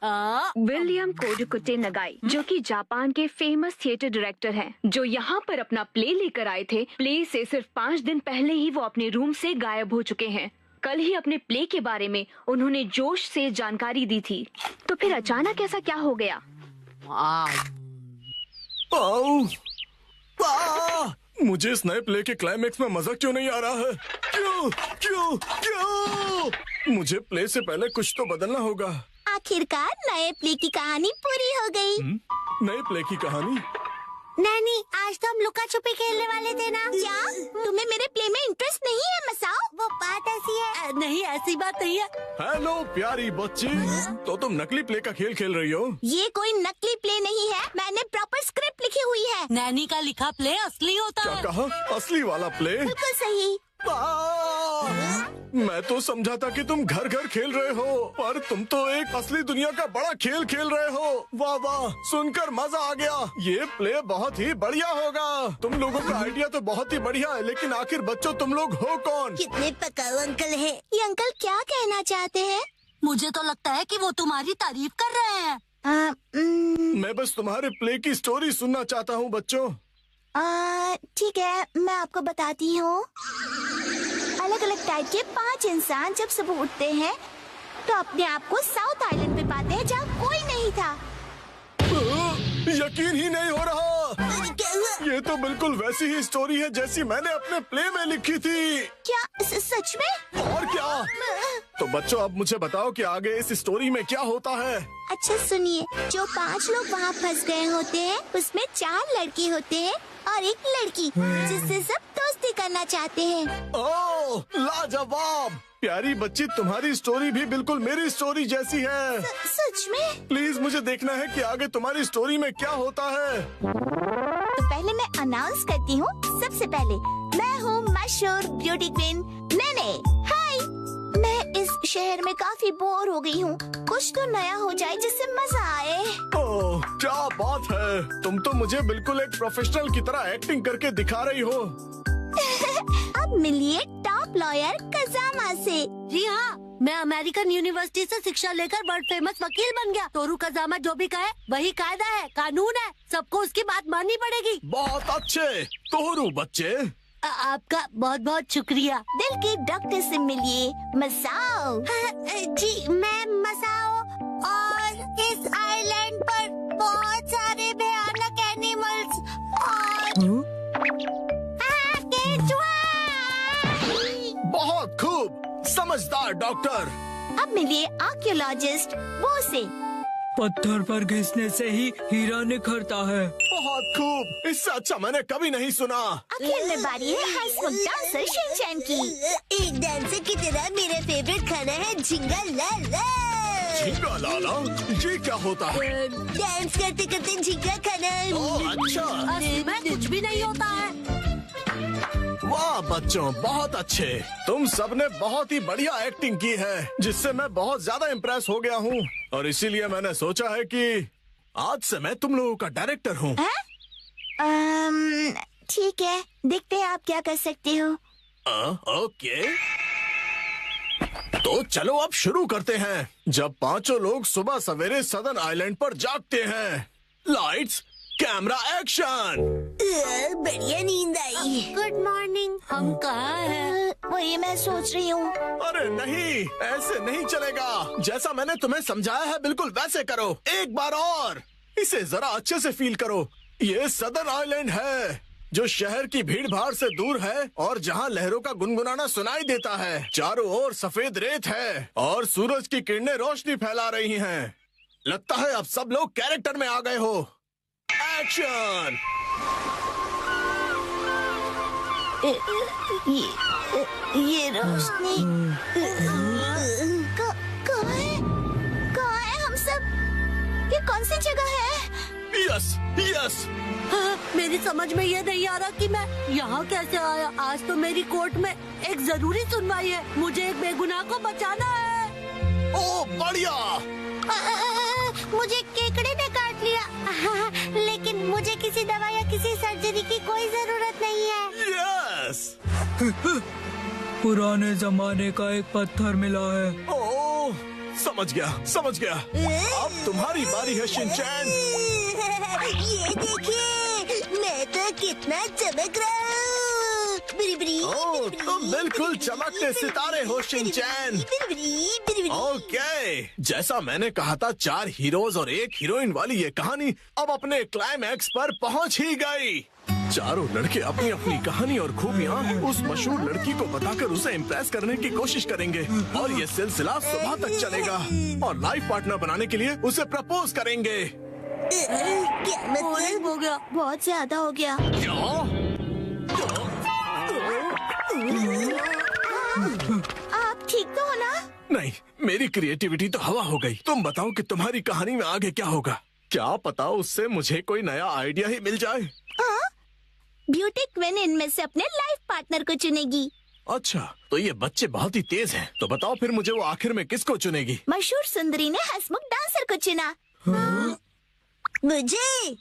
William कोडुकुटे नगाई, जो कि Japan के फेमस थिएटर डायरेक्टर हैं, जो यहाँ पर अपना प्ले लेकर आए थे। प्ले से सिर्फ 5 दिन पहले ही वो अपने रूम से गायब हो चुके हैं। कल ही अपने प्ले के बारे में उन्होंने जोश से जानकारी दी थी, तो फिर अचानक ऐसा क्या हो गया? मुझे इस नए प्ले के क्लाइमेक्स में मजा क्यों नहीं आ रहा है? क्यों क्यों क्यों? मुझे प्ले से पहले कुछ तो बदलना होगा। आखिरकार नए प्ले की कहानी पूरी हो गई। नए प्ले की कहानी? नानी, आज तो हम लुका छुपी खेलने वाले थे ना? क्या तुम्हें मेरे प्ले में इंटरेस्ट नहीं है मसाओ? वो बात ऐसी है। नहीं, ऐसी बात नहीं है। हेलो प्यारी बच्ची, तो तुम नकली प्ले का खेल खेल रही हो? ये कोई नकली प्ले नहीं है, मैंने प्रॉपर स्क्रिप्ट लिखी हुई है। नैनी का लिखा प्ले असली होता क्या है। कहा? असली वाला प्ले? बिल्कुल सही। मैं तो समझा था कि तुम घर घर खेल रहे हो, पर तुम तो एक असली दुनिया का बड़ा खेल खेल रहे हो। वाह वाह, सुनकर मजा आ गया। ये प्ले बहुत ही बढ़िया होगा। तुम लोगों का आइडिया तो बहुत ही बढ़िया है, लेकिन आखिर बच्चों तुम लोग हो कौन? कितने पकाऊ अंकल हैं। ये अंकल क्या कहना चाहते हैं? मुझे तो लगता है कि वो तुम्हारी तारीफ कर रहे हैं। मैं बस तुम्हारे प्ले की स्टोरी सुनना चाहता हूँ बच्चों। ठीक है, मैं आपको बताती हूँ। अलग अलग टाइप के 5 इंसान जब सुबह उठते हैं तो अपने आप को साउथ आइलैंड पे पाते हैं, जहाँ कोई नहीं था। यकीन ही नहीं हो रहा। ये तो बिल्कुल वैसी ही स्टोरी है जैसी मैंने अपने प्ले में लिखी थी। क्या सच में? और क्या? तो बच्चों, अब मुझे बताओ कि आगे इस स्टोरी में क्या होता है। अच्छा सुनिए, जो 5 लोग वहाँ फंस गए होते हैं, उसमें 4 लड़के होते हैं और 1 लड़की, जिससे सब दोस्ती करना चाहते हैं। ओह, लाजवाब! प्यारी बच्ची, तुम्हारी स्टोरी भी बिल्कुल मेरी स्टोरी जैसी है। सच में? प्लीज मुझे देखना है कि आगे तुम्हारी स्टोरी में क्या होता है। तो पहले मैं अनाउंस करती हूँ। सबसे पहले मैं हूँ मशहूर ब्यूटी क्वीन नैने। हाय, मैं इस शहर में काफी बोर हो गई हूँ। कुछ तो नया हो जाए जिससे मजा आए। ओह, क्या बात है! तुम तो मुझे बिल्कुल एक प्रोफेशनल की तरह एक्टिंग करके दिखा रही हो। अब मिलिए टॉप लॉयर कजामा से। जी हाँ, मैं अमेरिकन यूनिवर्सिटी से शिक्षा लेकर वर्ल्ड फेमस वकील बन गया। तोरू कजामा जो भी कहे वही कायदा है, कानून है। सबको उसकी बात माननी पड़ेगी। बहुत अच्छे तोरू बच्चे। आपका बहुत बहुत शुक्रिया। दिल के डॉक्टर से मिलिए मसाओ। जी, मैं मसाओ, और इस आइलैंड पर बहुत सारे भयानक एनिमल्स और बहुत खूब, समझदार डॉक्टर। अब मिलिए आर्कियोलॉजिस्ट वो से। पत्थर पर घिसने से ही हीरा निखरता है। बहुत खूब, इससे अच्छा मैंने कभी नहीं सुना। आखिर में बारी है हाई स्कूल डांसर शिनचैन की। एक डांसर की तरह मेरा फेवरेट खाना है झिंगा लाला। झींगा लाला, ये क्या होता है? डांस करते करते झिंगा खाना। ओह, अच्छा। असली में कुछ भी नहीं होता है। वाह बच्चों, बहुत अच्छे। तुम सबने बहुत ही बढ़िया एक्टिंग की है, जिससे मैं बहुत ज्यादा इम्प्रेस हो गया हूँ, और इसीलिए मैंने सोचा है कि आज से मैं तुम लोगों का डायरेक्टर हूँ। ठीक है, देखते हैं आप क्या कर सकते हो। ओके, तो चलो अब शुरू करते हैं। जब 5 लोग सुबह सवेरे सदन आइलैंड पर जागते हैं। Lights, camera, action. बढ़िया नींद आई। Good morning. हम कहाँ हैं? वही मैं सोच रही हूँ। अरे नहीं, ऐसे नहीं चलेगा। जैसा मैंने तुम्हें समझाया है बिल्कुल वैसे करो। एक बार और, इसे जरा अच्छे से फील करो। ये सदन आइलैंड है, जो शहर की भीड़ भाड़ से दूर है और जहाँ लहरों का गुनगुनाना सुनाई देता है। चारों ओर सफेद रेत है और सूरज की किरणें रोशनी फैला रही हैं। लगता है अब सब लोग कैरेक्टर में आ गए हो। एक्शन। ये रोशनी कहाँ है हम सब? ये कौन सी जगह है? Yes yes. मेरी समझ में ये नहीं आ रहा कि मैं यहाँ कैसे आया। आज तो मेरी कोर्ट में एक जरूरी सुनवाई है। मुझे एक बेगुनाह को बचाना है। ओह बढ़िया। मुझे केकड़े ने काट लिया, लेकिन मुझे किसी दवा या किसी सर्जरी की कोई जरूरत नहीं है। यस। पुराने जमाने का एक पत्थर मिला है। ओह, समझ गया। अब तुम्हारी बारी है शिनचैन। ये देखिए, मैं तो कितना चमक रहा हूँ। ओह, तुम बिल्कुल चमकते सितारे हो शिनचैन। ओके, जैसा मैंने कहा था 4 हीरोज और 1 हीरोइन वाली ये कहानी अब अपने क्लाइमैक्स पर पहुंच ही गई। चारों लड़के अपनी अपनी कहानी और खूबियाँ उस मशहूर लड़की को बताकर उसे इम्प्रेस करने की कोशिश करेंगे और ये सिलसिला सुबह तक चलेगा और लाइफ पार्टनर बनाने के लिए उसे प्रपोज करेंगे। क्या मतलब? हो गया। बहुत ज्यादा हो गया। आप ठीक तो हो ना? नहीं, मेरी क्रिएटिविटी तो हवा हो गई। तुम बताओ कि तुम्हारी कहानी में आगे क्या होगा? क्या पता उससे मुझे कोई नया आइडिया ही मिल जाए। ब्यूटी क्वीन इनमें से अपने लाइफ पार्टनर को चुनेगी। अच्छा, तो ये बच्चे बहुत ही तेज हैं। तो बताओ फिर मुझे वो आखिर में किसको चुनेगी? मशहूर सुंदरी ने हंसमुख डांसर को चुना। मुझे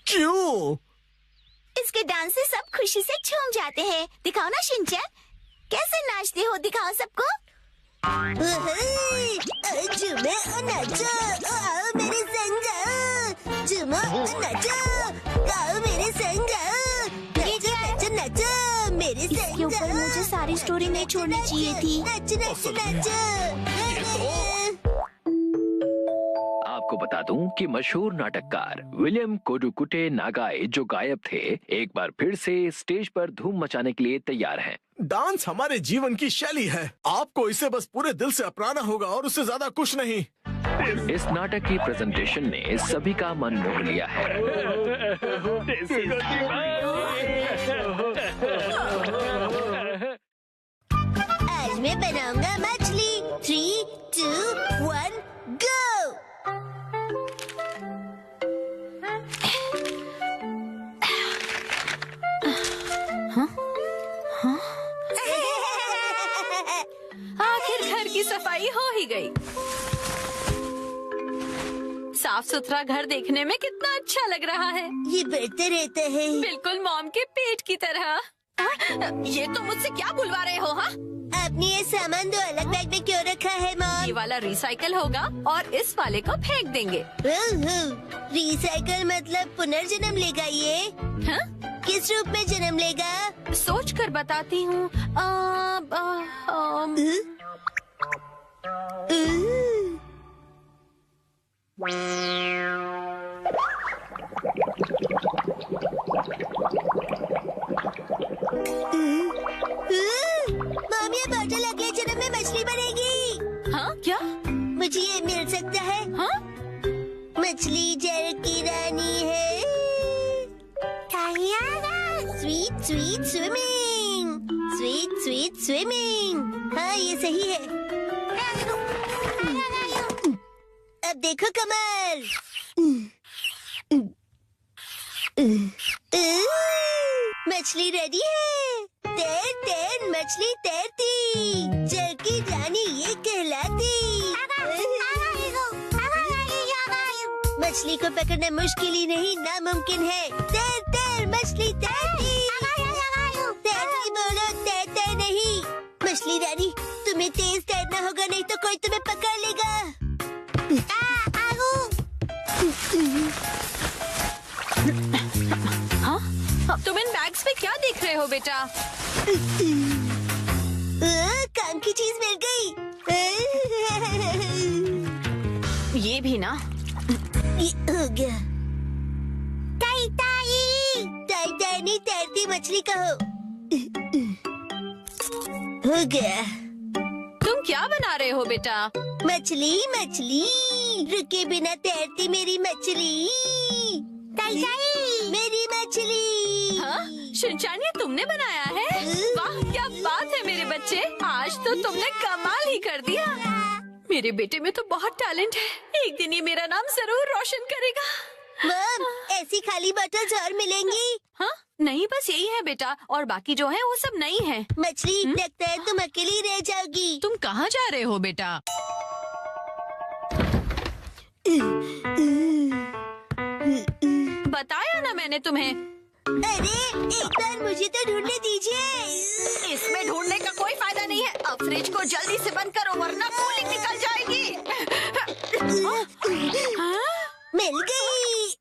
क्यों? इसके डांस से सब खुशी से झूम जाते हैं। दिखाओ ना शिनचैन, कैसे नाचते हो, दिखाओ सबको। झूमो और नाचो, आओ मेरे संग आओ। झूमो और नाचो, आओ मेरे संग आओ। नाचो नाचो नाचो मेरे संग। इसके ऊपर मुझे सारी स्टोरी नहीं छोड़नी चाहिए थी। नाचो नाचो नाचो। आपको बता दूं कि मशहूर नाटककार विलियम कोडुकुटे नागाई जो गायब थे, एक बार फिर से स्टेज पर धूम मचाने के लिए तैयार हैं। डांस हमारे जीवन की शैली है। आपको इसे बस पूरे दिल से अपनाना होगा और उससे ज्यादा कुछ नहीं। इस नाटक की प्रेजेंटेशन ने सभी का मन मोह लिया है। आज मैं बनाऊंगा मछली। 3, 2, 1, गो। आखिर घर की सफाई हो ही गई। साफ सुथरा घर देखने में कितना अच्छा लग रहा है। ये बढ़ते रहता है। बिल्कुल मॉम के पेट की तरह। ये तुम मुझसे क्या बुलवा रहे हो? हाँ, आपने ये सामान 2 अलग बैग में क्यों रखा है ये मॉम? वाला रिसाइकल होगा और इस वाले को फेंक देंगे। रिसाइकल मतलब पुनर्जन्म लेगा ये? हाँ? किस रूप में जन्म लेगा? सोच कर बताती हूँ। मॉम, ये बॉटल अगले जन्म में मछली बनेगी। हाँ क्या? मुझे ये मिल सकता है? हाँ? मछली जल की रानी है। Sweet sweet swimming, sweet sweet swimming. हाँ, ये सही है। अब देखो कमल। मछली रेडी है। तैर तैर मछली तैरती, जल की रानी ये कहलाती। मछली को पकड़ना मुश्किल ही नहीं, नामुमकिन है। तैर तैर मछली तैरती। तैरती बोलो, तैरते नहीं। मछली रानी, तुम्हें तेज तैरना होगा, नहीं तो कोई तुम्हें पकड़ लेगा। हाँ? तुम इन बैग्स में क्या देख रहे हो बेटा? काम की चीज मिल गई। ये भी ना। ये हो गया। ताई ताई, ताई ताई नहीं, तैरती मछली कहो। हो गया। तुम क्या बना रहे हो बेटा? मछली मछली, रुके बिना तैरती मेरी मछली। ताई ताई, मेरी मछली। हाँ? शिनचैन, ये तुमने बनाया है? वाह, क्या बात है मेरे बच्चे, आज तो तुमने कमाल ही कर दिया। मेरे बेटे में तो बहुत टैलेंट है, एक दिन ये मेरा नाम जरूर रोशन करेगा। मॉम, ऐसी खाली बॉटल्स और मिलेंगी? हाँ? नहीं, बस यही है बेटा, और बाकी जो है वो सब नहीं है। मछली, लगता है तुम अकेली रह जाओगी। तुम कहाँ जा रहे हो बेटा? बताया ना मैंने तुम्हें। अरे, एक बार मुझे तो ढूंढने दीजिए। इसमें ढूंढने का कोई फायदा नहीं है। अब फ्रिज को जल्दी से बंद करो वरना कूलिंग निकल जाएगी। मिल गई।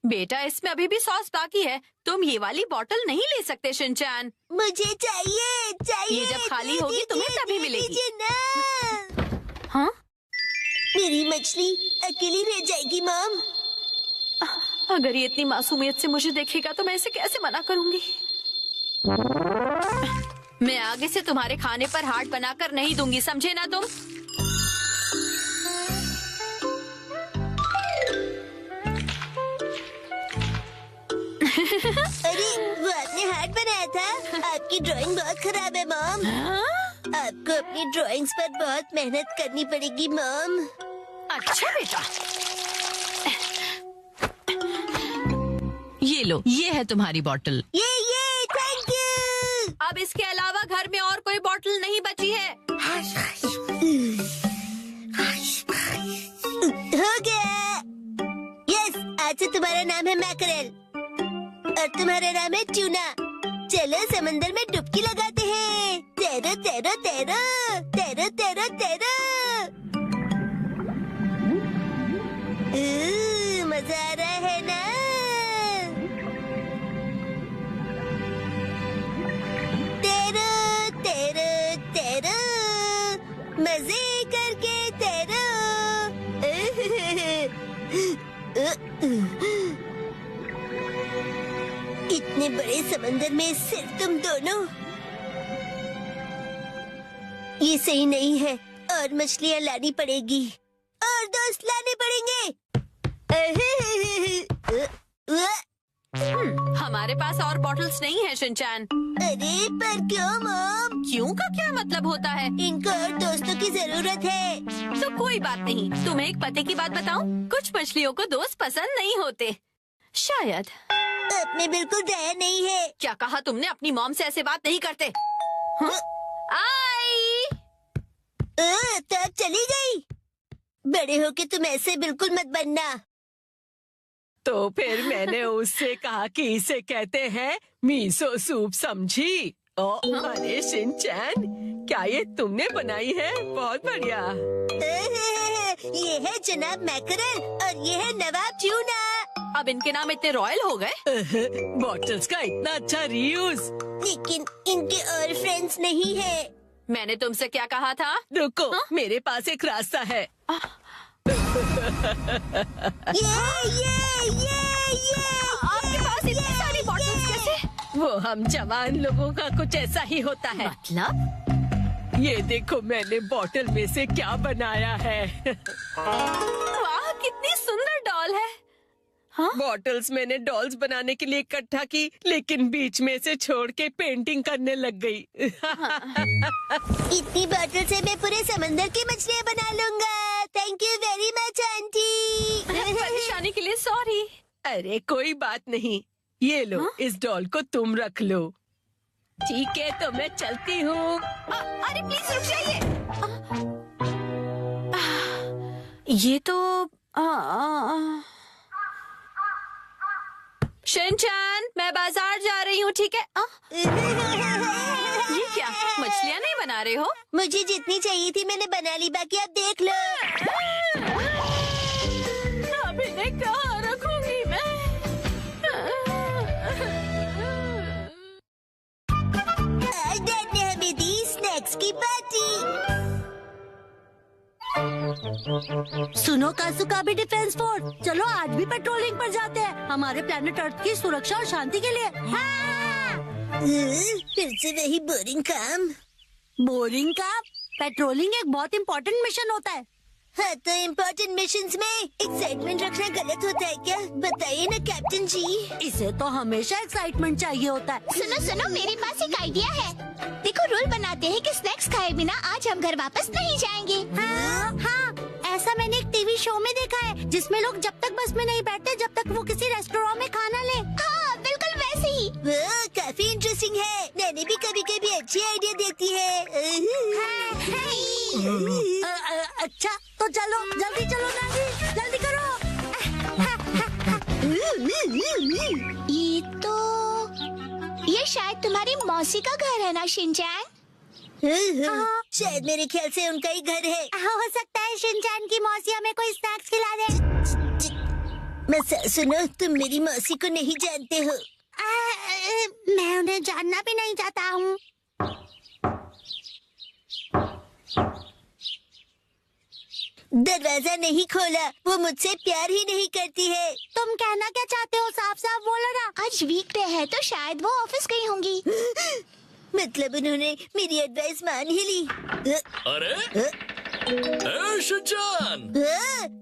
बेटा इसमें अभी भी सॉस बाकी है, तुम ये वाली बोतल नहीं ले सकते शिनचैन। मुझे चाहिए चाहिए। ये जब खाली होगी तुम्हें तभी मिलेगी। दीजिए ना। हाँ? मेरी मछली अकेली रह जाएगी मॉम। अगर ये इतनी मासूमियत से मुझे देखेगा तो मैं इसे कैसे मना करूंगी। मैं आगे से तुम्हारे खाने पर हाथ बनाकर नहीं दूंगी, समझे ना तुम? अरे वो आपने हार्ट बनाया था। आपकी ड्राइंग बहुत खराब है मॉम। आपको अपनी ड्राइंग्स पर बहुत मेहनत करनी पड़ेगी मॉम। अच्छा बेटा, ये लो, ये है तुम्हारी बोतल। ये थैंक यू। अब इसके अलावा घर में और कोई बोतल नहीं बची है। हो गया। यस, आज से तुम्हारा नाम है मैकरेल और तुम्हारा नाम है ट्यूना। चलो समंदर में डुबकी लगाते हैं। तैरो तैरो तैरो तैरो तैरो तैरो। मजा आ रहा है ना? तैरो तैरो तैरो, मजे करके तैरो। इतने बड़े समंदर में सिर्फ तुम दोनों, ये सही नहीं है। और मछलियाँ लानी पड़ेगी और दोस्त लाने पड़ेंगे। हमारे पास और बॉटल्स नहीं है शिनचैन। अरे पर क्यों मॉम? क्यों का क्या मतलब होता है? इनको और दोस्तों की जरूरत है। तो कोई बात नहीं, तुम्हें एक पते की बात बताऊं? कुछ मछलियों को दोस्त पसंद नहीं होते, शायद। अपने बिल्कुल दया नहीं है। क्या कहा तुमने? अपनी मॉम से ऐसे बात नहीं करते। हाँ? आई। तो अब चली गई। बड़े होके तुम ऐसे बिल्कुल मत बनना। तो फिर मैंने उससे कहा कि इसे कहते हैं मीसो सूप, समझी? अरे शिनचैन, क्या ये तुमने बनाई है? बहुत बढ़िया। ये है जनाब मैकरेल और ये है नवाब ट्यूना। अब इनके नाम इतने रॉयल हो गए। बॉटल्स का इतना अच्छा रीयूज। लेकिन इनके और फ्रेंड्स नहीं है। मैंने तुमसे क्या कहा था? रुको, मेरे पास एक रास्ता है। ये आपके पास इतनी सारी बॉटल्स कैसे? वो हम जवान लोगों का कुछ ऐसा ही होता है। मतलब? ये देखो मैंने बॉटल में से क्या बनाया है। वाह, कितनी सुंदर डॉल है। हाँ? बॉटल्स मैंने डॉल्स बनाने के लिए इकट्ठा की, लेकिन बीच में से छोड़ के पेंटिंग करने लग गई। इतनी बॉटल से मैं पूरे समंदर की मछलियाँ बना लूँगा। Thank you very much aunty. परेशानी के लिए सॉरी। अरे कोई बात नहीं, ये लो। हाँ? इस डॉल को तुम रख लो। ठीक है, तो मैं चलती हूँ। अरे प्लीज रुक जाइए। ये तो शिनचैन, मैं बाजार जा रही हूँ, ठीक है? ये क्या, मछलियाँ नहीं बना रहे हो? मुझे जितनी चाहिए थी मैंने बना ली, बाकी आप देख लो। अब इन्हें कहाँ रखूंगी मैं? आज डैड ने हमें दी स्नैक्स की पार्टी। सुनो कासुका भी डिफेंस फोर्स, चलो आज भी पेट्रोलिंग पर जाते हैं, हमारे प्लेनेट अर्थ की सुरक्षा और शांति के लिए। हाँ! फिर से वही बोरिंग काम। बोरिंग का? पेट्रोलिंग एक बहुत इम्पोर्टेंट मिशन होता है। हाँ, तो इम्पोर्टेंट मिशंस में एक्साइटमेंट रखना गलत होता है क्या? बताइए ना कैप्टन जी। इसे तो हमेशा एक्साइटमेंट चाहिए होता है। सुनो सुनो, मेरे पास एक आइडिया है। देखो, रूल बनाते हैं कि स्नैक्स खाए बिना आज हम घर वापस नहीं जाएंगे। हाँ, ऐसा मैंने एक टीवी शो में देखा है, जिसमें लोग जब तक बस में नहीं बैठते जब तक वो किसी रेस्टोरेंट में खाना ले। हाँ, बिल्कुल वैसे ही। वो काफी इंटरेस्टिंग है। मैंने भी कभी कभी अच्छी आइडिया देती है। अच्छा, तो चलो जल्दी चलो, जल्दी करो। ये शायद तुम्हारी मौसी का घर है ना शिनचैन? शायद मेरे ख्याल से उनका ही घर है। हो सकता है शिनचैन की मौसी हमें कोई स्नैक्स खिला दे। मैं सुनो, तुम मेरी मौसी को नहीं जानते हो। मैं उन्हें जानना भी नहीं चाहता हूँ। दरवाजा नहीं खोला, वो मुझसे प्यार ही नहीं करती है। तुम कहना क्या चाहते हो? साफ साफ बोलो ना। आज वीकडे है तो शायद वो ऑफिस गई होंगी। मतलब उन्होंने मेरी एडवाइस मान ही ली। अरे शिनचैन,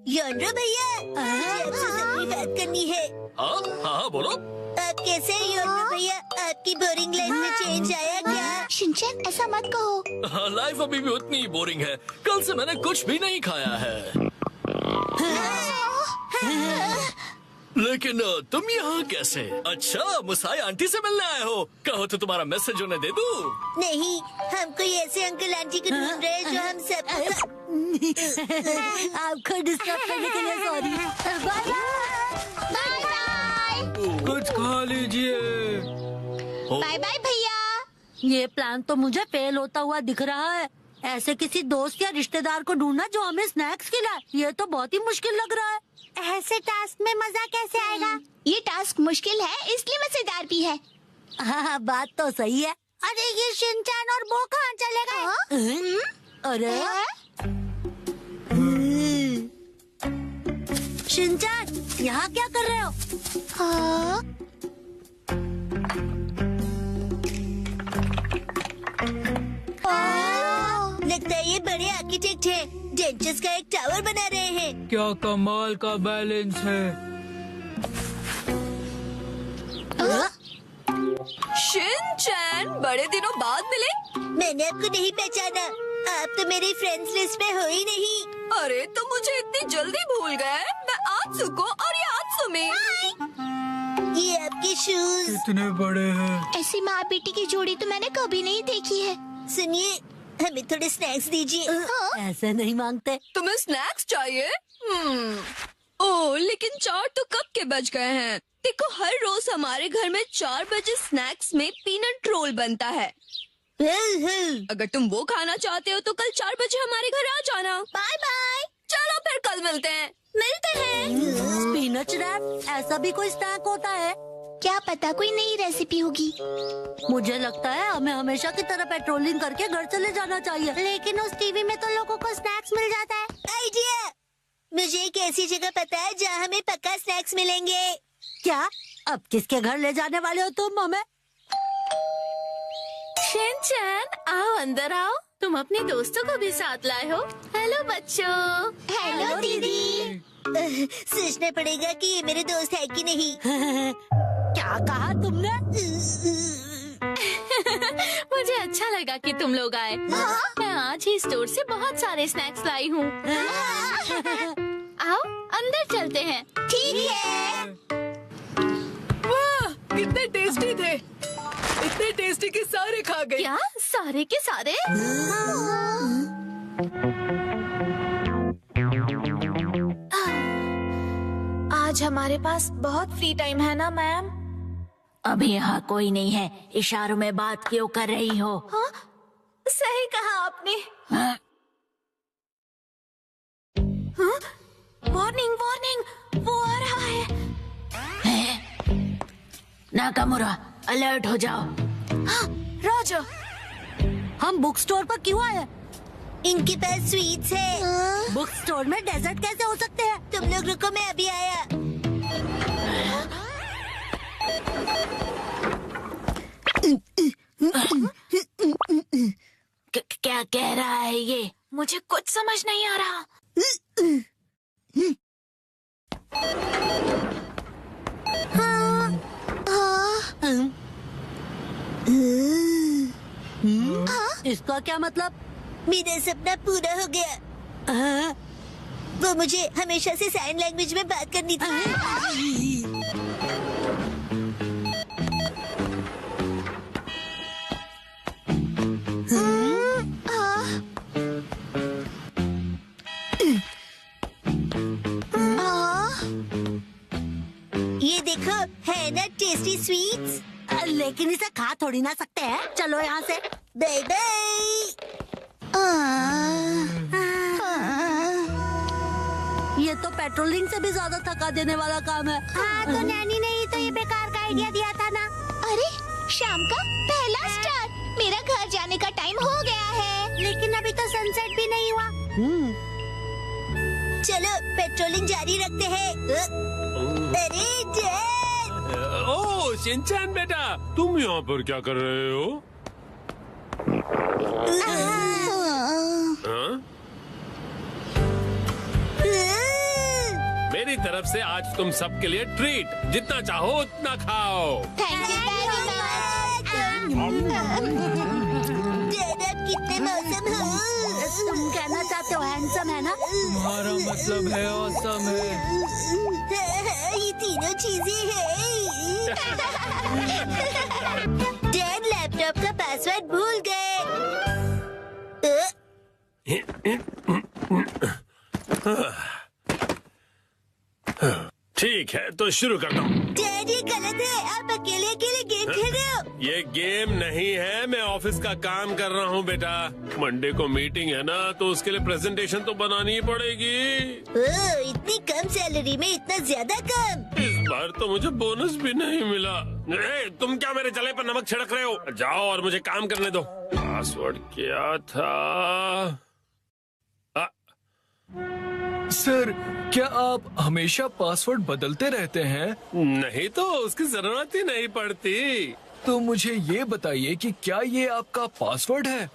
योंड्रो भैया, आपसे जरूरी बात करनी है। हाँ हाँ बोलो। आप कैसे हैं योंड्रो भैया? आपकी बोरिंग लाइफ में चेंज आया क्या? शिनचैन ऐसा मत कहो। लाइफ अभी भी उतनी ही बोरिंग है। कल से मैंने कुछ भी नहीं खाया है। लेकिन तुम यहाँ कैसे? अच्छा, मुसाई आंटी से मिलने आए हो। कहो तो तुम्हारा मैसेज उन्हें दे दूँ? नहीं, हम कोई ऐसे अंकल आंटी को ढूंढ रहे हैं जो हम सब। आपको डिस्टर्ब करने के लिए सॉरी। Bye bye. कुछ खा लीजिए। बाय बाय भैया। ये प्लान तो मुझे फेल होता हुआ दिख रहा है। ऐसे किसी दोस्त या रिश्तेदार को ढूंढना जो हमें स्नैक्स खिलाए, ये तो बहुत ही मुश्किल लग रहा है। ऐसे टास्क में मजा कैसे आएगा? ये टास्क मुश्किल है इसलिए मजेदार भी है। हाँ, बात तो सही है। अरे ये शिनचैन और वो कहाँ चले गए? अरे शिनचैन, यहाँ क्या कर रहे हो? लगता है ये बड़े आर्किटेक्ट हैं। डेंचर्स का एक टावर बना रहे हैं। क्या कमाल का बैलेंस है। शिनचैन, बड़े दिनों बाद मिले। मैंने आपको नहीं पहचाना। आप तो मेरी फ्रेंड्स लिस्ट में हो ही नहीं। अरे तुम मुझे इतनी जल्दी भूल गए। मैं आत्सुको और ये आत्सुमी। ये आपके शूज कितने बड़े हैं। ऐसी माँ बेटी की जोड़ी तो मैंने कभी नहीं देखी है। सुनिए, हमें थोड़े स्नैक्स दीजिए। ऐसे नहीं मांगते। तुम्हें स्नैक्स चाहिए? ओह, लेकिन 4 तो कब के बज गए हैं। देखो, हर रोज हमारे घर में 4 बजे स्नैक्स में पीनट रोल बनता है। अगर तुम वो खाना चाहते हो तो कल 4 बजे हमारे घर आ जाना। Bye bye. चलो फिर कल मिलते हैं। मिलते हैं। स्पिनच रैप, ऐसा भी कोई स्नैक होता है? क्या पता कोई नई रेसिपी होगी। मुझे लगता है हमें हमेशा की तरह पेट्रोलिंग करके घर चले जाना चाहिए। लेकिन उस टीवी में तो लोगों को स्नैक्स मिल जाता है। आइडिया! मुझे एक ऐसी जगह पता है जहाँ हमें पक्का स्नैक्स मिलेंगे। क्या? अब किसके घर ले जाने वाले हो तुम हमें? शिनचैन, आओ अंदर आओ। तुम अपने दोस्तों को भी साथ लाए हो। हेलो बच्चों। हेलो दीदी। सोचना पड़ेगा कि ये मेरे दोस्त है कि नहीं। क्या कहा तुमने? मुझे अच्छा लगा कि तुम लोग आए। मैं आज ही स्टोर से बहुत सारे स्नैक्स लाई हूँ। आओ अंदर चलते हैं। ठीक है। वाह, कितने टेस्टी थे। इतने टेस्टी कि सारे खा गए। क्या सारे के सारे? आज हमारे पास बहुत फ्री टाइम है ना मैम? अभी यहाँ कोई नहीं है। इशारों में बात क्यों कर रही हो? हाँ? सही कहा आपने। हाँ? वार्निंग वार्निंग, वो आ रहा है। नाकामुरा, अलर्ट हो जाओ। हाँ, रोजर। हम बुक स्टोर पर क्यों आए? इनके पास स्वीट्स है। बुक स्टोर में डेजर्ट कैसे हो सकते हैं? तुम लोग रुको, मैं अभी आया। क्या कह रहा है ये? मुझे कुछ समझ नहीं आ रहा। इसका क्या मतलब? मेरा सपना पूरा हो गया। वो मुझे हमेशा से साइन लैंग्वेज में बात करनी थी। ये देखो, है ना टेस्टी स्वीट्स। लेकिन इसे खा थोड़ी ना सकते हैं। चलो यहाँ से। Bye bye. ये तो पेट्रोलिंग से भी ज्यादा थका देने वाला काम है। हाँ, तो नैनी ने ही तो ये बेकार का आइडिया दिया था ना। अरे शाम का पहला स्टार। मेरा घर जाने का टाइम हो गया है। लेकिन अभी तो सनसेट भी नहीं हुआ। चलो पेट्रोलिंग जारी रखते हैं। अरे डैड। ओह शिनचैन बेटा, तुम यहाँ पर क्या कर रहे हो? हाँ? मेरी तरफ से आज तुम सबके लिए ट्रीट, जितना चाहो उतना खाओ। Thank you very much. Dad आप कितने मौसम हो। तुम कहना चाहते हो हैंडसम है ना? तुम्हारा मतलब है ऑसम है। ये तीनों चीजें हैं। डैड लैपटॉप का पासवर्ड भूल गए। ठीक है तो शुरू करता हूँ। डैडी गलत है, आप अकेले अकेले गेम खेल रहे हो। ये गेम नहीं है, मैं ऑफिस का काम कर रहा हूँ बेटा। मंडे को मीटिंग है ना, तो उसके लिए प्रेजेंटेशन तो बनानी ही पड़ेगी। ओह, इतनी कम सैलरी में इतना ज्यादा काम। इस बार तो मुझे बोनस भी नहीं मिला। तुम क्या मेरे जले पर नमक छिड़क रहे हो? जाओ और मुझे काम करने दो। पासवर्ड क्या था? सर, क्या आप हमेशा पासवर्ड बदलते रहते हैं? नहीं तो उसकी जरूरत ही नहीं पड़ती। तो मुझे ये बताइए कि क्या ये आपका पासवर्ड है?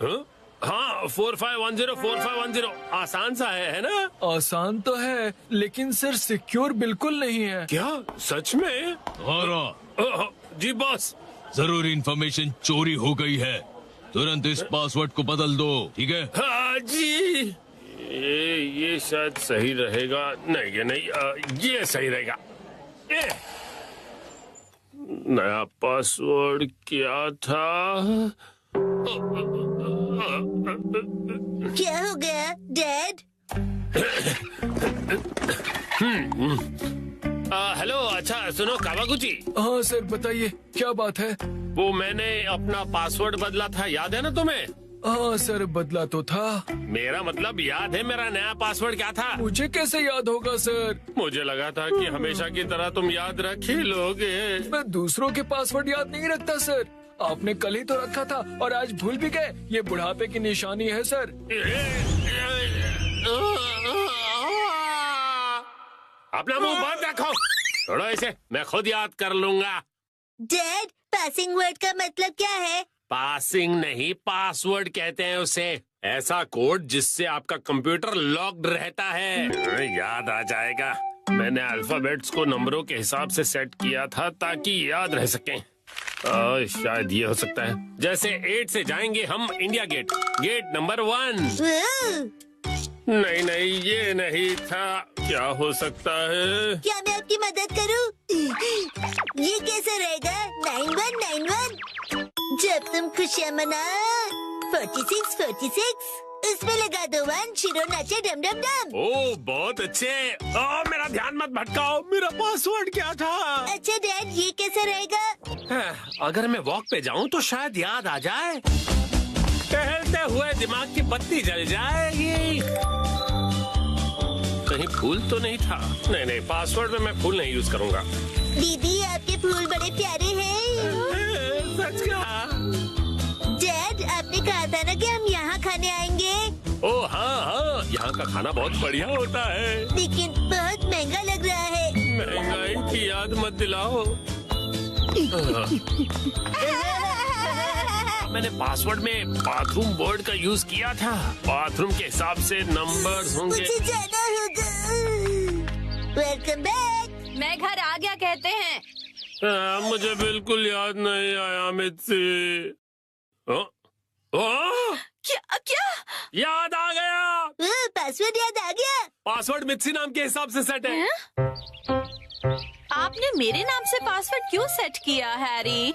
हाँ 45104510 आसान सा है ना? आसान तो है, लेकिन सर सिक्योर बिल्कुल नहीं है। क्या सच में? जी बॉस। जरूरी इंफॉर्मेशन चोरी हो गई है, तुरंत इस पासवर्ड को बदल दो, ठीक है? हाँ जी। ये शायद सही रहेगा। नहीं ये नहीं, ये सही रहेगा। नया पासवर्ड क्या था? क्या हो गया डैड? हेलो, अच्छा सुनो कावागुची। हाँ सर बताइए, क्या बात है? वो मैंने अपना पासवर्ड बदला था, याद है ना तुम्हें? हाँ सर बदला तो था। मेरा मतलब याद है मेरा नया पासवर्ड क्या था? मुझे कैसे याद होगा सर? मुझे लगा था कि हमेशा की तरह तुम याद रख ही लोगे। मैं दूसरों के पासवर्ड याद नहीं रखता सर। आपने कल ही तो रखा था और आज भूल भी गए। ये बुढ़ापे की निशानी है सर। अपना मुंह बंद रखो। छोड़ो इसे, मैं खुद याद कर लूंगा। डैड, पासिंग वर्ड का मतलब क्या है? पासिंग नहीं, पासवर्ड कहते हैं उसे। ऐसा कोड जिससे आपका कंप्यूटर लॉक्ड रहता है। याद आ जाएगा। मैंने अल्फाबेट्स को नंबरों के हिसाब से सेट किया था ताकि याद रह सकें। शायद ये हो सकता है। जैसे 8 से जाएंगे हम इंडिया गेट, गेट नंबर 1। नहीं नहीं, ये नहीं था। क्या हो सकता है? क्या मैं आपकी मदद करूं? ये कैसे रहेगा? 9191। जब तुम खुशियाँ मना 46 इसमें लगा दो 1, शिरो नाचे डम डम डम। ओह बहुत अच्छे। मेरा ध्यान मत भटकाओ, मेरा पासवर्ड क्या था? अच्छा डैड, ये कैसे रहेगा? अगर मैं वॉक पे जाऊं तो शायद याद आ जाए। टहलते हुए दिमाग की बत्ती जल जाएगी। कहीं फूल तो नहीं था? नहीं नहीं, पासवर्ड में मैं फूल नहीं यूज करूंगा। दीदी, आपके फूल बड़े प्यारे हैं। सच कहा। डैड, आपने कहा था ना कि हम यहाँ खाने आएंगे। ओह हाँ हाँ, यहाँ का खाना बहुत बढ़िया होता है, लेकिन बहुत महंगा लग रहा है। महंगाई की याद मत दिलाओ। मैंने पासवर्ड में बाथरूम वर्ड का यूज किया था। बाथरूम के हिसाब से नंबर्स होंगे। मुझे जाना होगा। Welcome back. मैं घर आ गया कहते हैं। मुझे बिल्कुल याद नहीं आया मित्सी। क्या क्या? याद आ गया। पासवर्ड याद आ गया। पासवर्ड मित्सी नाम के हिसाब से सेट है। आपने मेरे नाम से पासवर्ड क्यों सेट किया हैरी?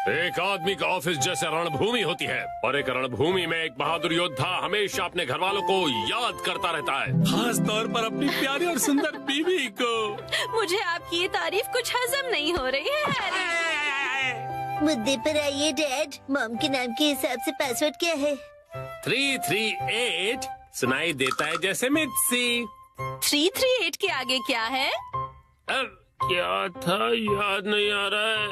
एक आदमी का ऑफिस जैसे रणभूमि होती है, और एक रणभूमि में एक बहादुर योद्धा हमेशा अपने घर वालों को याद करता रहता है, खास तौर पर अपनी प्यारी और सुंदर बीवी को। मुझे आपकी ये तारीफ कुछ हजम नहीं हो रही है हैरी। मुद्दे पर आइए डैड। मॉम के नाम के हिसाब से पासवर्ड क्या है? 338 सुनाई देता है जैसे मित्सी। 338 के आगे क्या है? अब क्या था याद नहीं आ रहा है।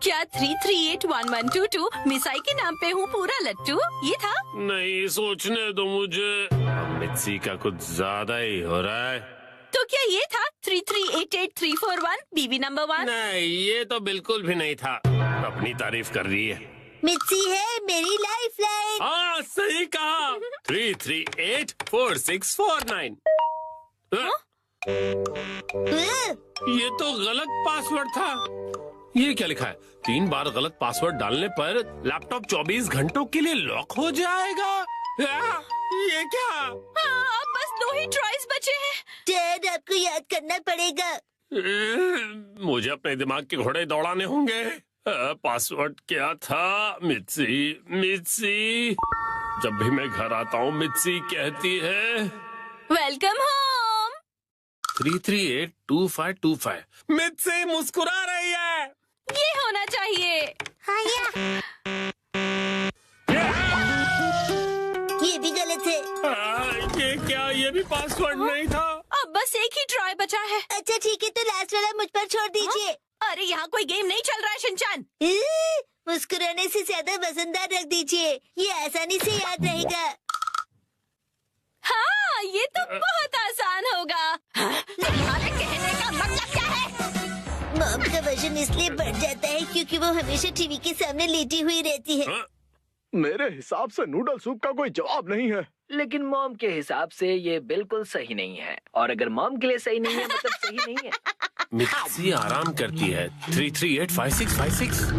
क्या 3381122 मिसाई के नाम पे हूँ पूरा लट्टू ये था? नहीं, सोचने दो मुझे। अब मित्सी का कुछ ज्यादा ही हो रहा है। तो क्या ये था 3388341 बीबी नंबर 1? नहीं, ये तो बिल्कुल भी नहीं था। अपनी तारीफ कर रही है। मिर्ची है मेरी लाइफ लाइन। हाँ, सही कहा। 3384649। ये तो गलत पासवर्ड था। ये क्या लिखा है? 3 बार गलत पासवर्ड डालने पर लैपटॉप 24 घंटों के लिए लॉक हो जाएगा। ये क्या? हाँ, अब बस 2 ही ट्राइज बचे हैं। डैड आपको याद करना पड़ेगा। मुझे अपने दिमाग के घोड़े दौड़ाने होंगे। पासवर्ड क्या था? मित्सी। जब भी मैं घर आता हूँ मित्सी कहती है वेलकम होम। 3382525। मित्सी मुस्कुरा रही है। ये होना चाहिए। हाँ ये भी गलत है। ये क्या? ये भी पासवर्ड नहीं था। अब बस एक ही ट्राई बचा है। अच्छा ठीक है, तो लास्ट वाला मुझ पर छोड़ दीजिए। अरे यहाँ कोई गेम नहीं चल रहा है शिनचान। मुस्कुराने से ज्यादा वजनदार रख दीजिए, ये आसानी से याद रहेगा। हाँ, ये तो बहुत आसान होगा। तुम्हारे कहने का मतलब क्या है? मॉम का वजन इसलिए बढ़ जाता है क्योंकि वो हमेशा टीवी के सामने लेटी हुई रहती है। मेरे हिसाब से नूडल सूप का कोई जवाब नहीं है। लेकिन मॉम के हिसाब से ये बिल्कुल सही नहीं है, और अगर मॉम के लिए सही नहीं है मतलब सही नहीं है। मित्सी आराम करती है। 3385656।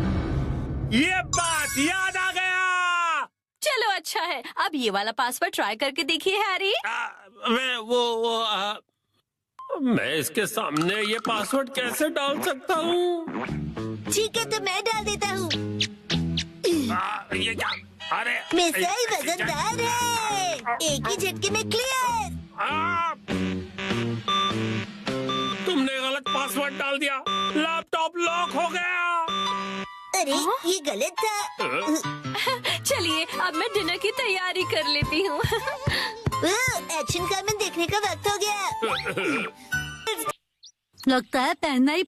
ये बात याद आ गया। चलो अच्छा है, अब ये वाला पासवर्ड ट्राई करके देखिए हैरी। मैं इसके सामने ये पासवर्ड कैसे डाल सकता हूँ? ठीक है, तो मैं डाल देता हूँ। ये क्या? अरे मिसाइल वजनदार है, एक ही झटके में क्लियर। तुमने गलत पासवर्ड डाल दिया। लैपटॉप लॉक हो गया। अरे ये गलत था। चलिए अब मैं डिनर की तैयारी कर लेती हूँ। एक्शन कारमेन देखने का वक्त हो गया। लगता है पहनना ही